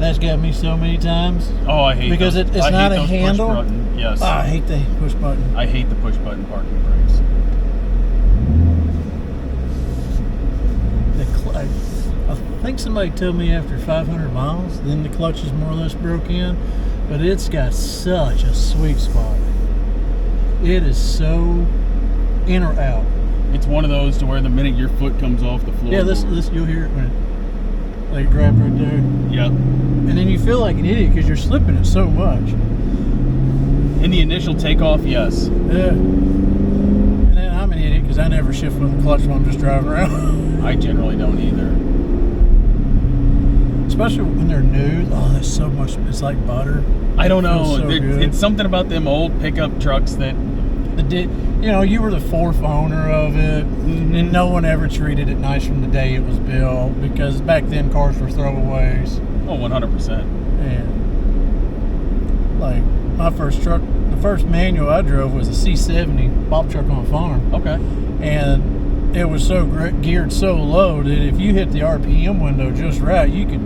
that's got me so many times. Oh, I hate because those. it's not a handle. Push button. Yes. Oh, I hate the push button. I hate the push button parking brakes. I think somebody told me after 500 miles, then the clutch is more or less broke in, but it's got such a sweet spot. It is so in or out. It's one of those to where the minute your foot comes off the floor. Yeah, this you'll hear it when it like grab right there. Yep. And then you feel like an idiot because you're slipping it so much. In the initial takeoff, yes. Yeah. And then I'm an idiot because I never shift with the clutch when I'm just driving around. I generally don't either. Especially when they're new. Oh, that's so much. It's like butter. I don't know. So It's something about them old pickup trucks that... You know, you were the fourth owner of it, and no one ever treated it nice from the day it was built, because back then cars were throwaways. Oh, 100%. And like my first truck, the first manual I drove was a C70 bob truck on a farm. Okay. And it was so geared so low that if you hit the RPM window just right, you could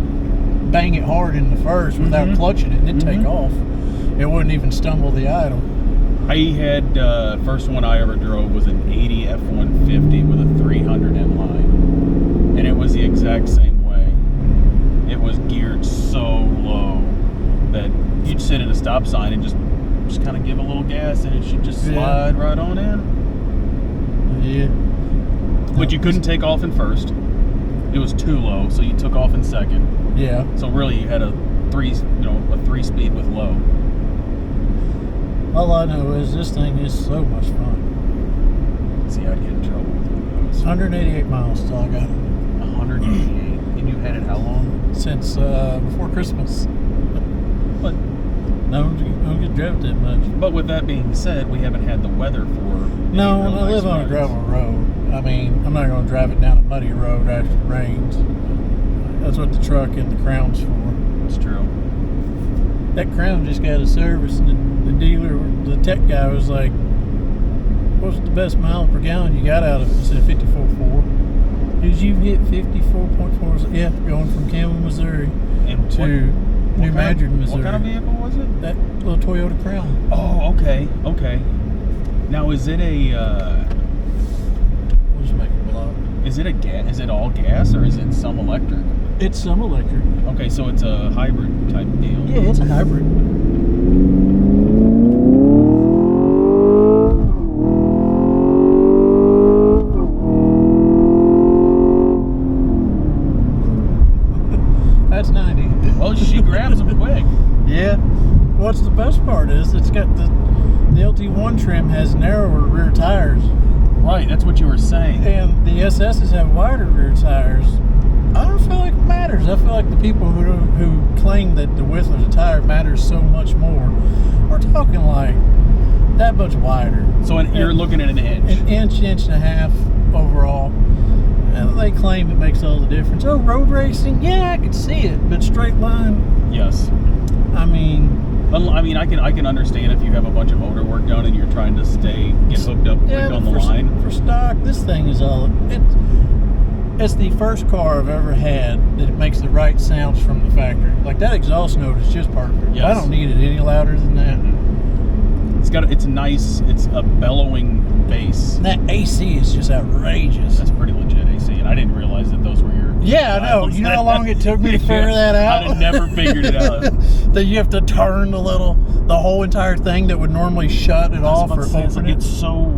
bang it hard in the first without clutching it, and it'd take off. It wouldn't even stumble the idle. I had, first one I ever drove was an 80 F-150 with a 300 inline. And it was the exact same way. It was geared so low that you'd sit at a stop sign and just kind of give a little gas and it should just slide right on in. Yeah. But you couldn't take off in first. It was too low, so you took off in second. Yeah. So really you had a three speed with low. All I know is this thing is so much fun. See, I'd get in trouble with one of those. 188 miles is all I got. 188. And you've had it how long? Since before Christmas. But no, I don't get driven that much. But with that being said, we haven't had the weather for... No, I live on a gravel road. I mean, I'm not going to drive it down a muddy road after it rains. That's what the truck and the Crown's for. It's true. That Crown just got a service, and the dealer, the tech guy was like, what's the best mile per gallon you got out of it? I said 54.4. Did you hit 54.4? Yeah, going from Campbell, Missouri to New Madrid, Missouri. What kind of vehicle was it? That little Toyota Crown. Oh, okay. Now, is it a... We'll just make it block. Is it all gas, or is it some electric? It's some electric. Okay, so it's a hybrid type deal. Yeah, it's a hybrid. That's 90. Well, she grabs them quick. Yeah. What's the best part is it's got the LT1 trim has narrower rear tires. Right, that's what you were saying. And the SS's have wider rear tires. I don't feel like it matters. I feel like the people who claim that the width of the tire matters so much more are talking like that much wider. So you're looking at an inch. An inch and a half overall. And they claim it makes all the difference. Oh, road racing? Yeah, I can see it. But straight line? Yes. I mean, I can understand if you have a bunch of motor work done and you're trying to get hooked up quick on the line. For stock, this thing is all... It's the first car I've ever had that it makes the right sounds from the factory. Like that exhaust note is just perfect. Yes. I don't need it any louder than that. It's nice. It's a bellowing bass. And that AC is just outrageous. That's pretty legit AC, and I didn't realize that those were your... Yeah, I know. You know how long it took me to figure that out? I'd have never figured it out. That you have to turn the whole entire thing that would normally shut it off or open it. It's so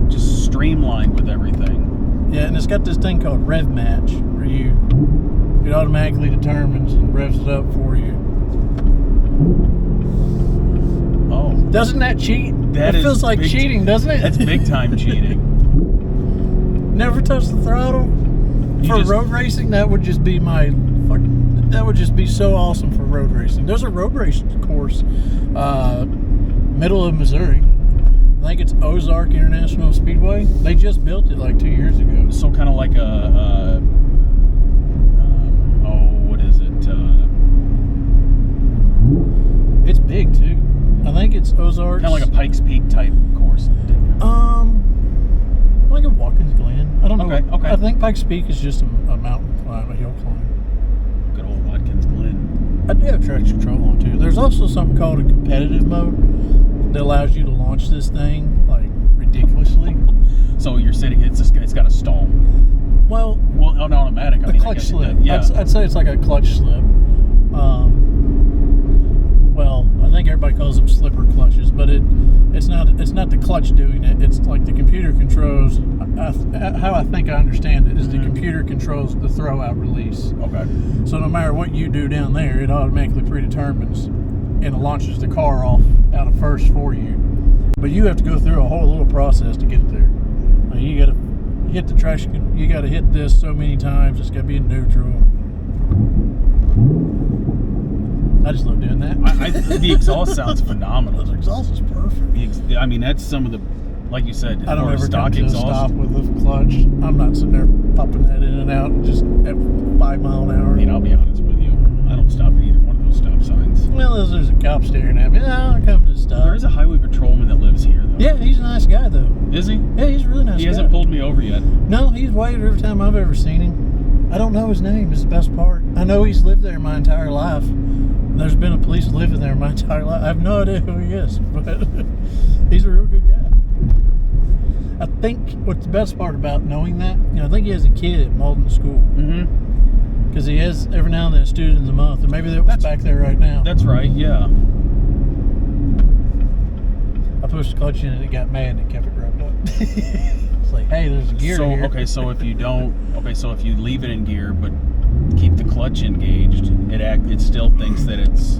just streamlined with everything. Yeah, and it's got this thing called Rev Match, where it automatically determines and revs it up for you. Oh. Doesn't that cheat? That feels like cheating, doesn't it? That's big time cheating. Never touch the throttle? For road racing, that would just be that would just be so awesome for road racing. There's a road race course, middle of Missouri. I think it's Ozark International Speedway. They just built it like 2 years ago. So kind of like what is it? It's big too. I think it's Ozark. Kind of like a Pikes Peak type course. Like a Watkins Glen. I don't know. Okay. I think Pikes Peak is just a mountain climb, a hill climb. Good old Watkins Glen. I do have traction control on too. There's also something called a competitive mode that allows you to launch this thing like ridiculously. So you're sitting, it's got a stall. Well, an automatic. I mean, clutch slip. Yeah. I'd say it's like a clutch slip. Well, I think everybody calls them slipper clutches, but it's not the clutch doing it. It's like the computer controls. How I think I understand it is the computer controls the throw out release. Okay. So no matter what you do down there, it automatically predetermines and it launches the car off out of first for you. But you have to go through a whole little process to get it there. Like you got to hit the traction. You got to hit this so many times. It's got to be in neutral. I just love doing that. The exhaust sounds phenomenal. The exhaust is perfect. I mean, that's some of the, like you said, I don't ever stock come to exhaust. a stop with a clutch. I'm not sitting there popping that in and out just at 5 mile an hour. I mean, I'll be honest with you. I don't stop at either one of those stop signs. Well, there's a cop staring at me. I'm coming to stop. There is a highway patrolman that lives here, though. Yeah, he's a nice guy, though. Is he? Yeah, he's a really nice guy. He hasn't pulled me over yet. No, he's waved every time I've ever seen him. I don't know his name. Is the best part. I know he's lived there my entire life. There's been a police living there my entire life. I have no idea who he is, but he's a real good guy. I think what's the best part about knowing that, I think he has a kid at Malden School. Mm-hmm. Because he has every now and then a student of the month, or maybe that's back there right now. That's right, yeah. I pushed the clutch in and it got mad and it kept it revved up. It's like, hey, there's a gear here. Okay, so if you leave it in gear but keep the clutch engaged, it still thinks that it's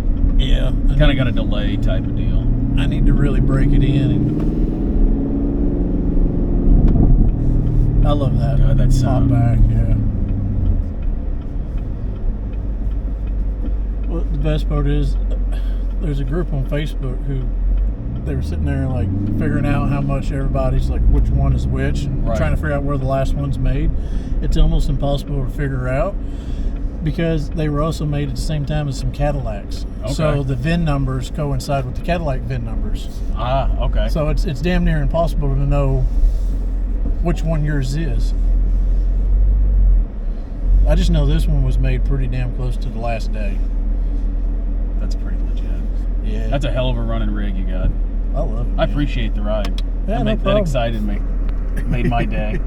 kind of got a delay type of deal. I need to really break it in. And I love that. God, that pop sound. back, yeah. Well, the best part is there's a group on Facebook who they were sitting there like figuring out how much everybody's like which one is which and trying to figure out where the last one's made. It's almost impossible to figure out because they were also made at the same time as some Cadillacs. Okay. So the VIN numbers coincide with the Cadillac VIN numbers. Ah, okay. So it's damn near impossible to know which one yours is. I just know this one was made pretty damn close to the last day. That's pretty legit. Yeah. That's a hell of a running rig you got. I love it. I appreciate the ride. Yeah, no that problem. excited me. Made my day.